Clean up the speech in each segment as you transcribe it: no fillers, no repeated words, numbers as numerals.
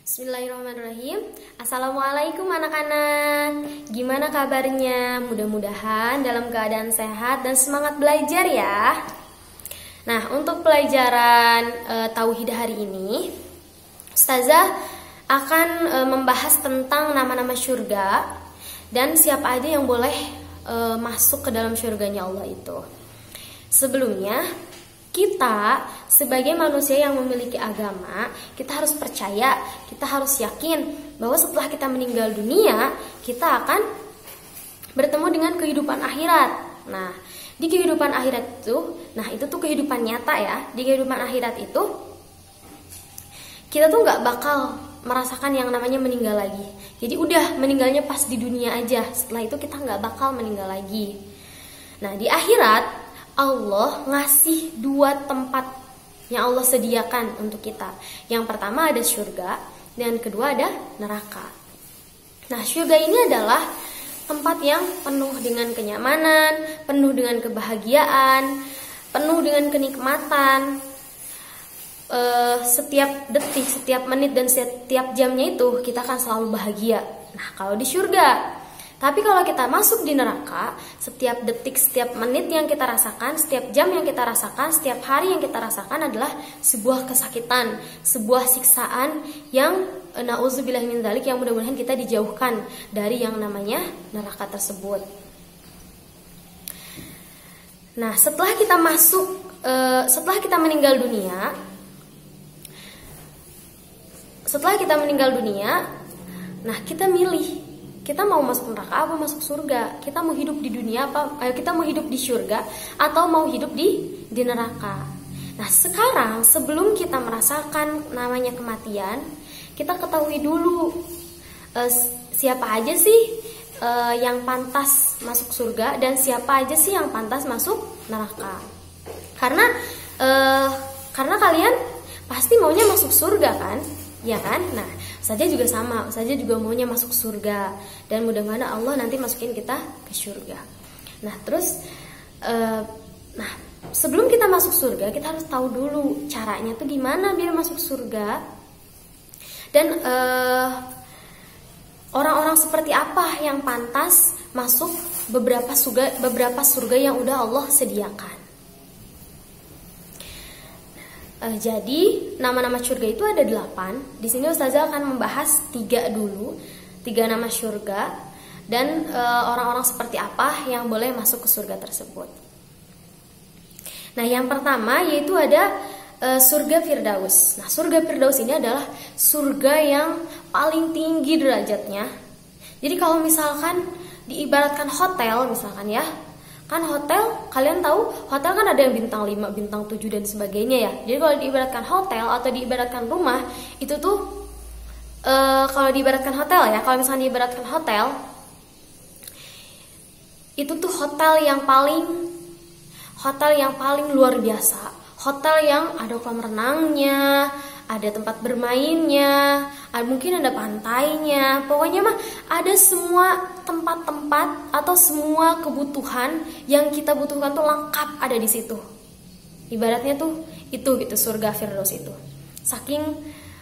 Bismillahirrahmanirrahim. Assalamualaikum anak-anak. Gimana kabarnya? Mudah-mudahan dalam keadaan sehat dan semangat belajar ya. Nah, untuk pelajaran tauhid hari ini, Ustazah akan membahas tentang nama-nama surga dan siapa aja yang boleh masuk ke dalam surganya Allah itu. Sebelumnya, kita sebagai manusia yang memiliki agama, kita harus percaya, kita harus yakin bahwa setelah kita meninggal dunia, kita akan bertemu dengan kehidupan akhirat. Nah, di kehidupan akhirat itu, itu tuh kehidupan nyata ya. Di kehidupan akhirat itu, kita tuh nggak bakal merasakan yang namanya meninggal lagi. Jadi udah meninggalnya pas di dunia aja. Setelah itu kita nggak bakal meninggal lagi. Nah, di akhirat Allah ngasih dua tempat yang Allah sediakan untuk kita. Yang pertama ada surga, dan kedua ada neraka. Nah, surga ini adalah tempat yang penuh dengan kenyamanan, penuh dengan kebahagiaan, penuh dengan kenikmatan. Setiap detik, setiap menit, dan setiap jamnya itu kita akan selalu bahagia. Nah, kalau di surga. Tapi kalau kita masuk di neraka, setiap detik, setiap menit yang kita rasakan, setiap jam yang kita rasakan, setiap hari yang kita rasakan adalah sebuah kesakitan, sebuah siksaan yang na'udzubillah min dzalik, yang mudah-mudahan kita dijauhkan dari yang namanya neraka tersebut. Nah, setelah kita setelah kita meninggal dunia, nah kita milih. Kita mau masuk neraka apa masuk surga? Kita mau hidup di dunia apa? Kita mau hidup di surga atau mau hidup di neraka? Nah, sekarang sebelum kita merasakan namanya kematian, kita ketahui dulu siapa aja sih yang pantas masuk surga dan siapa aja sih yang pantas masuk neraka. Karena kalian pasti maunya masuk surga kan? Ya kan? Nah, Ustazah juga sama. Ustazah juga maunya masuk surga. Dan mudah-mudahan Allah nanti masukin kita ke surga. Nah, terus sebelum kita masuk surga, kita harus tahu dulu caranya tuh gimana biar masuk surga. Dan orang-orang seperti apa yang pantas masuk beberapa surga yang udah Allah sediakan. Jadi nama-nama surga itu ada 8. Di sini Ustazah akan membahas 3 dulu, 3 nama surga dan orang-orang seperti apa yang boleh masuk ke surga tersebut. Nah, yang pertama yaitu ada surga Firdaus. Nah, surga Firdaus ini adalah surga yang paling tinggi derajatnya. Jadi kalau misalkan diibaratkan hotel misalkan ya. Kan hotel, kalian tahu hotel kan ada yang bintang 5, bintang 7 dan sebagainya ya. Jadi kalau diibaratkan hotel atau diibaratkan rumah, itu tuh kalau diibaratkan hotel ya, kalau misalnya diibaratkan hotel, itu tuh hotel yang paling luar biasa. Hotel yang ada kolam renangnya, ada tempat bermainnya, mungkin ada pantainya. Pokoknya mah ada semua tempat-tempat atau semua kebutuhan yang kita butuhkan tuh lengkap ada di situ. Ibaratnya tuh itu gitu surga Firdaus itu.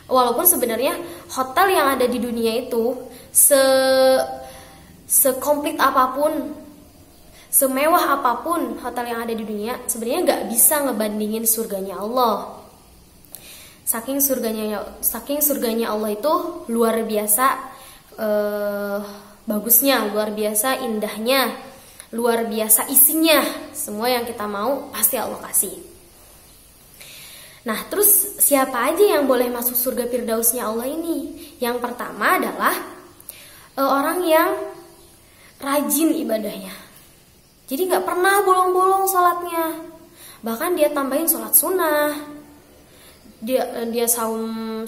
Walaupun sebenarnya hotel yang ada di dunia itu sekomplit apapun, semewah apapun hotel yang ada di dunia, sebenarnya nggak bisa ngebandingin surganya Allah. Saking surganya Allah itu luar biasa bagusnya, luar biasa indahnya, luar biasa isinya. Semua yang kita mau pasti Allah kasih. Nah, terus siapa aja yang boleh masuk surga Firdausnya Allah ini? Yang pertama adalah orang yang rajin ibadahnya. Jadi gak pernah bolong-bolong sholatnya. Bahkan dia tambahin sholat sunnah, dia saum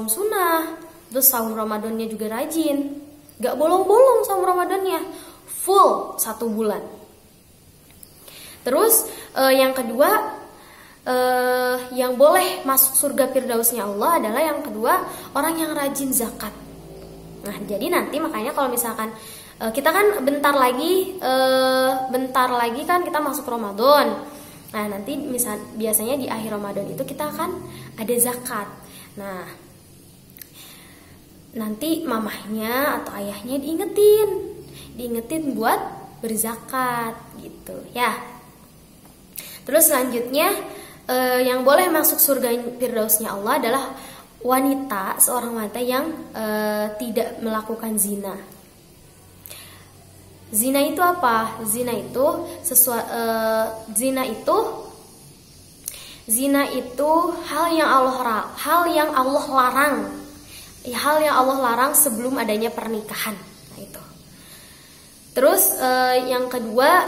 sunnah, terus saum Ramadannya juga rajin. Gak bolong-bolong saum Ramadannya, full 1 bulan. Terus yang kedua, yang boleh masuk surga Firdausnya Allah adalah yang kedua, orang yang rajin zakat. Nah, jadi nanti makanya kalau misalkan kita kan bentar lagi kan kita masuk Ramadan. Nah, nanti biasanya di akhir Ramadan itu kita akan ada zakat. Nah, nanti mamahnya atau ayahnya diingetin buat berzakat gitu ya. Terus selanjutnya yang boleh masuk surga Firdausnya Allah adalah seorang wanita yang tidak melakukan zina. Zina itu apa? Zina itu hal yang Allah larang. Hal yang Allah larang sebelum adanya pernikahan. Nah itu. Terus yang kedua,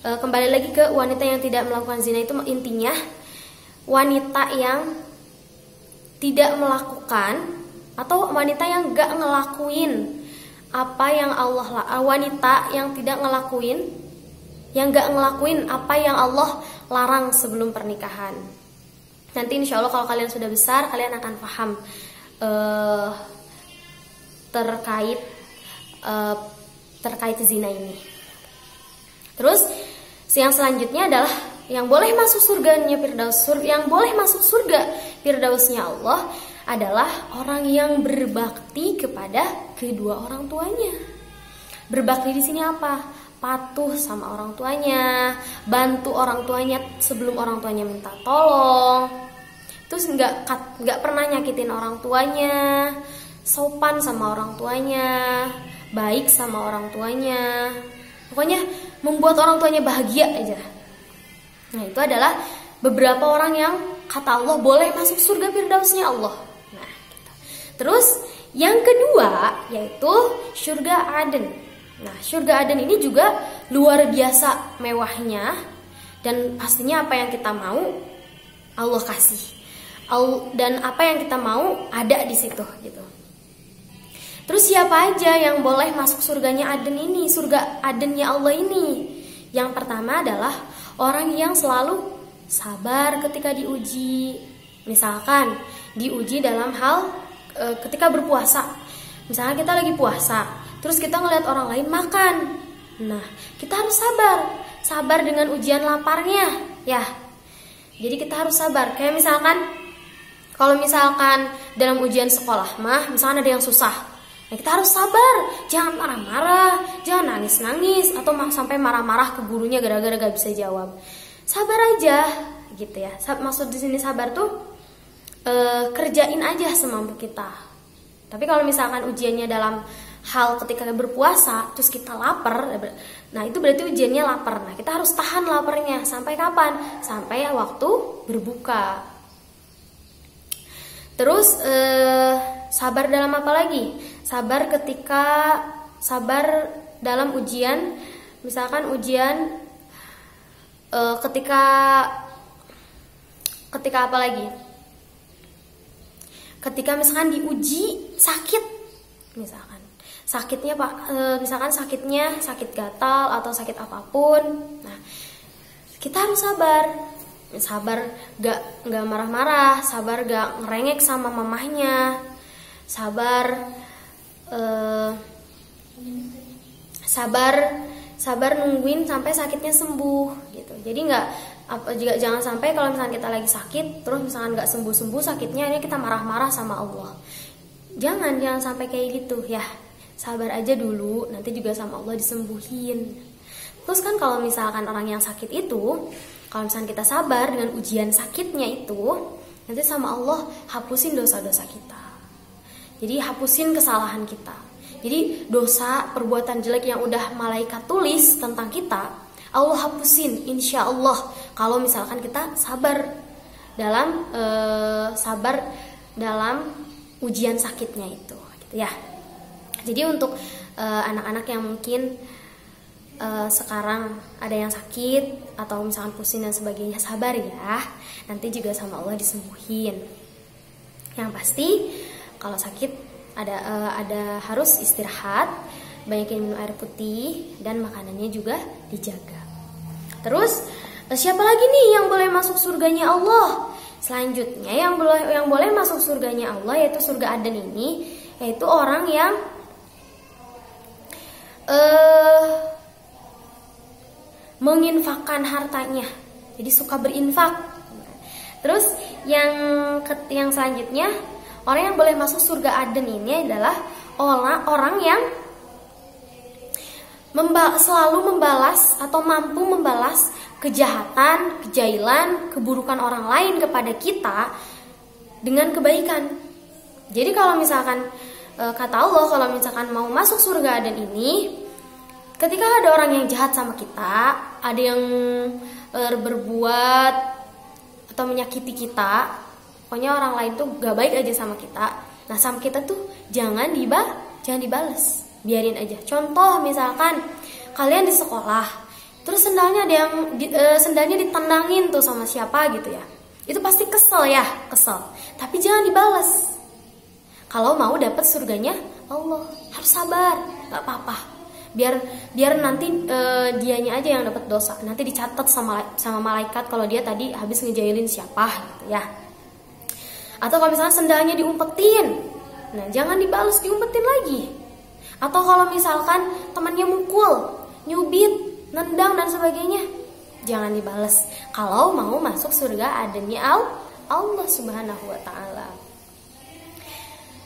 kembali lagi ke wanita yang tidak melakukan zina itu intinya wanita yang tidak melakukan atau wanita yang gak ngelakuin apa yang gak ngelakuin apa yang Allah larang sebelum pernikahan. Nanti insya Allah kalau kalian sudah besar kalian akan paham terkait zina ini. Terus yang selanjutnya adalah yang boleh masuk surga Firdausnya Allah adalah orang yang berbakti kepada kedua orang tuanya. Berbakti di sini apa? Patuh sama orang tuanya, bantu orang tuanya sebelum orang tuanya minta tolong. Terus nggak pernah nyakitin orang tuanya, sopan sama orang tuanya, baik sama orang tuanya. Pokoknya membuat orang tuanya bahagia aja. Nah, itu adalah beberapa orang yang kata Allah boleh masuk surga Firdausnya Allah. Nah, gitu. Terus yang kedua yaitu surga Aden. Nah, surga Aden ini juga luar biasa mewahnya dan pastinya apa yang kita mau Allah kasih. Dan apa yang kita mau ada di situ gitu. Terus siapa aja yang boleh masuk surganya Aden ini, surga Adennya Allah ini? Yang pertama adalah orang yang selalu sabar ketika diuji. Misalkan diuji dalam hal ketika berpuasa. Misalnya kita lagi puasa, terus kita ngelihat orang lain makan. Nah, kita harus sabar dengan ujian laparnya, ya. Jadi kita harus sabar. Kayak kalau misalkan dalam ujian sekolah misalkan ada yang susah. Nah, kita harus sabar, jangan marah-marah, jangan nangis-nangis atau sampai marah-marah ke gurunya gara-gara gak bisa jawab. Sabar aja, gitu ya. Maksud di sini sabar tuh kerjain aja semampu kita. Tapi kalau misalkan ujiannya dalam hal ketika berpuasa, terus kita lapar, nah itu berarti ujiannya lapar. Nah, kita harus tahan laparnya sampai kapan? Sampai waktu berbuka. Terus sabar dalam apa lagi? Sabar dalam ujian, misalkan ujian ketika apa lagi? Ketika misalkan diuji sakit, misalkan sakitnya misalkan sakit gatal atau sakit apapun. Nah, kita harus sabar gak marah-marah, sabar gak ngerengek sama mamahnya, sabar nungguin sampai sakitnya sembuh gitu. Jadi jangan sampai kalau misalnya kita lagi sakit terus misalnya nggak sembuh sakitnya, ini kita marah-marah sama Allah. Jangan sampai kayak gitu ya. Sabar aja dulu, nanti juga sama Allah disembuhin. Terus kan kalau misalkan orang yang sakit itu, kalau misalnya kita sabar dengan ujian sakitnya itu, nanti sama Allah hapusin dosa-dosa kita. Jadi hapusin kesalahan kita. Jadi dosa, perbuatan jelek yang udah malaikat tulis tentang kita, Allah hapusin insya Allah. Kalau misalkan kita sabar dalam ujian sakitnya itu, gitu ya. Jadi untuk anak-anak yang mungkin sekarang ada yang sakit atau misalkan pusing dan sebagainya, sabar ya. Nanti juga sama Allah disembuhin. Yang pasti kalau sakit ada harus istirahat, banyakin minum air putih dan makanannya juga dijaga. Terus siapa lagi nih yang boleh masuk surganya Allah? Selanjutnya yang boleh masuk surganya Allah yaitu surga Aden ini, yaitu orang yang menginfakkan hartanya. Jadi suka berinfak. Terus yang selanjutnya, orang yang boleh masuk surga Aden ini adalah orang yang selalu membalas atau mampu membalas kejahatan, kejailan, keburukan orang lain kepada kita dengan kebaikan. Jadi kalau misalkan kata Allah, kalau misalkan mau masuk surga Aden ini, ketika ada orang yang jahat sama kita, ada yang berbuat atau menyakiti kita, pokoknya orang lain tuh gak baik aja sama kita. Nah, sama kita tuh jangan dibales, biarin aja. Contoh misalkan kalian di sekolah, terus sendalnya sendalnya ditendangin tuh sama siapa gitu ya. Itu pasti kesel. Tapi jangan dibales. Kalau mau dapat surganya Allah, harus sabar, nggak apa-apa. Biar nanti dianya aja yang dapat dosa. Nanti dicatat sama malaikat kalau dia tadi habis ngejailin siapa gitu ya. Atau kalau misalnya sendalnya diumpetin, nah jangan dibales, diumpetin lagi. Atau kalau misalkan temannya mukul, nyubit, nendang dan sebagainya, jangan dibales. Kalau mau masuk surga Adennya Allah Subhanahu wa Ta'ala.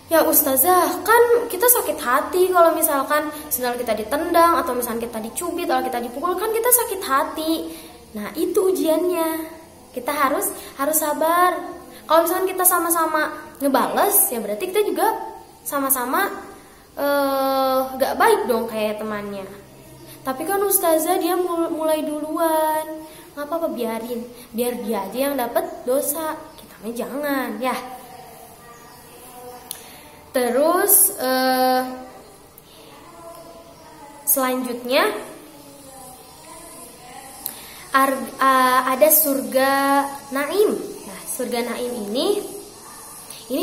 Ya ustazah, kan kita sakit hati kalau misalkan sendal kita ditendang, atau misalkan kita dicubit, atau kita dipukul, kan kita sakit hati. Nah itu ujiannya, kita harus sabar. Kalau misalkan kita sama-sama ngebales, ya berarti kita juga sama-sama gak baik dong kayak temannya. Tapi kan ustazah dia mulai duluan, gak apa-apa, biarin, biar dia aja yang dapat dosa, kita mah jangan ya. Terus selanjutnya ada surga Naim. Nah, surga Naim ini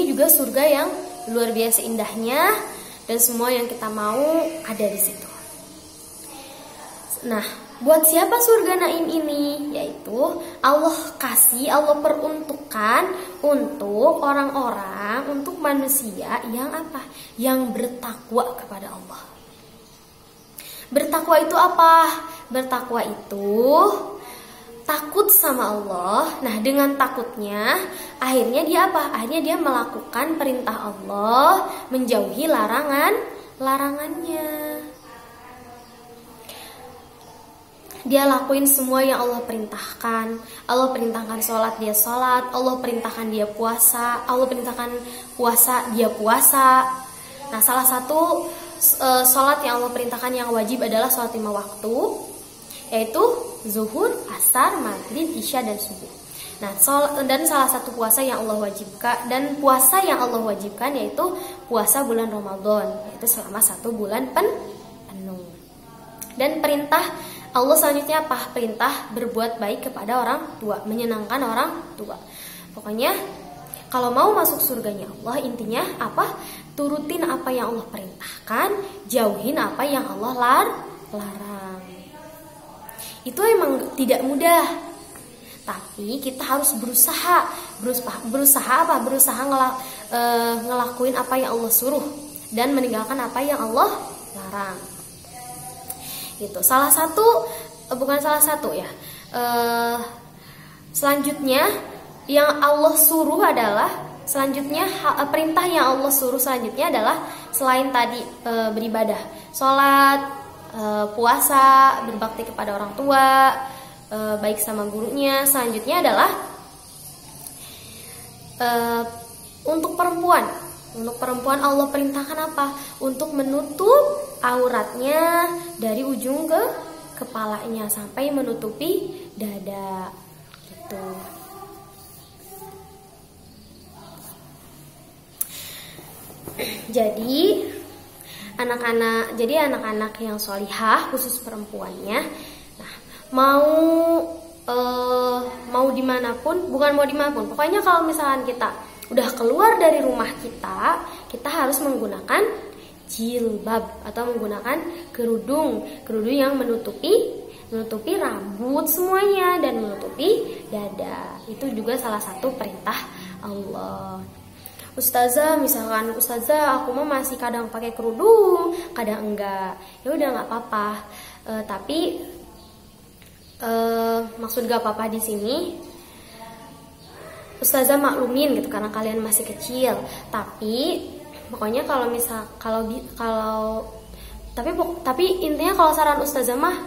juga surga yang luar biasa indahnya, dan semua yang kita mau ada di situ. Nah, buat siapa surga Naim ini? Yaitu Allah peruntukkan untuk orang-orang, untuk manusia yang apa? Yang bertakwa kepada Allah. Bertakwa itu apa? Bertakwa itu takut sama Allah. Nah, dengan takutnya akhirnya dia apa? Akhirnya dia melakukan perintah Allah, menjauhi larangannya. Dia lakuin semua yang Allah perintahkan. Allah perintahkan sholat, dia sholat. Allah perintahkan dia puasa. Allah perintahkan puasa, dia puasa. Nah, salah satu sholat yang Allah perintahkan yang wajib adalah sholat 5 waktu, yaitu zuhur, asar, maghrib, isya, dan subuh. Nah, dan salah satu puasa yang Allah wajibkan yaitu puasa bulan Ramadan, yaitu selama 1 bulan penuh. Dan perintah Allah selanjutnya apa? Perintah berbuat baik kepada orang tua, menyenangkan orang tua. Pokoknya kalau mau masuk surganya Allah, intinya apa? Turutin apa yang Allah perintahkan, jauhin apa yang Allah larang. Itu emang tidak mudah, tapi kita harus berusaha apa? Berusaha ngelakuin apa yang Allah suruh dan meninggalkan apa yang Allah larang. Gitu. Selanjutnya yang Allah suruh adalah perintah yang Allah suruh selanjutnya adalah selain tadi beribadah, sholat, puasa, berbakti kepada orang tua, baik sama gurunya. Selanjutnya adalah untuk perempuan. Untuk perempuan Allah perintahkan apa? Untuk menutup auratnya dari ujung ke kepalanya sampai menutupi dada. Gitu. Jadi anak-anak yang sholihah, khusus perempuannya, nah, mau dimanapun, pokoknya kalau misalkan kita udah keluar dari rumah kita harus menggunakan jilbab atau menggunakan kerudung yang menutupi rambut semuanya dan menutupi dada. Itu juga salah satu perintah Allah. Ustazah, aku mah masih kadang pakai kerudung, kadang enggak. Ya udah, nggak apa-apa. Tapi maksud gak apa-apa di sini, Ustazah maklumin gitu karena kalian masih kecil. Tapi pokoknya kalau tapi intinya kalau saran Ustazah mah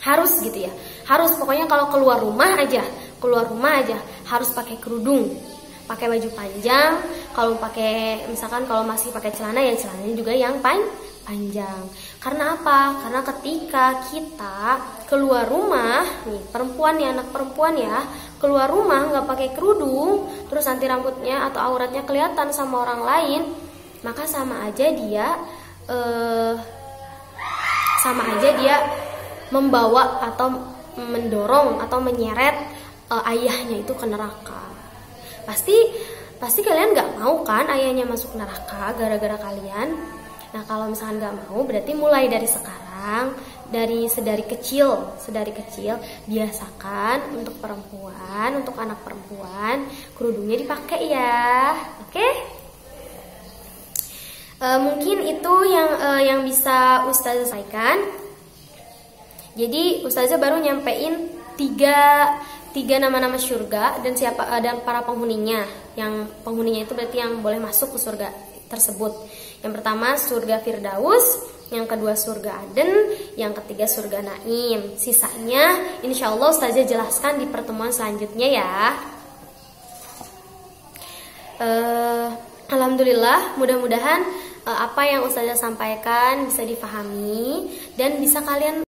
harus gitu ya. Harus pokoknya kalau keluar rumah aja harus pakai kerudung, pakai baju panjang. Kalau misalkan kalau masih pakai celana ya celananya juga yang panjang. Karena apa? Karena ketika kita keluar rumah, nih perempuan nih, anak perempuan ya, keluar rumah nggak pakai kerudung, terus nanti rambutnya atau auratnya kelihatan sama orang lain, maka sama aja dia membawa atau mendorong atau menyeret ayahnya itu ke neraka. Pasti kalian nggak mau kan ayahnya masuk neraka gara-gara kalian. Nah kalau misalkan nggak mau, berarti mulai dari sekarang, sedari kecil biasakan untuk perempuan, untuk anak perempuan kerudungnya dipakai ya, oke? Mungkin itu yang bisa Ustazah sampaikan. Jadi Ustazah baru nyampein tiga nama-nama surga dan para penghuninya. Yang penghuninya itu berarti yang boleh masuk ke surga tersebut. Yang pertama surga Firdaus, yang kedua surga Aden, yang ketiga surga Naim. Sisanya insya Allah Ustazah jelaskan di pertemuan selanjutnya ya. Alhamdulillah, mudah-mudahan apa yang Ustazah sampaikan bisa dipahami dan bisa kalian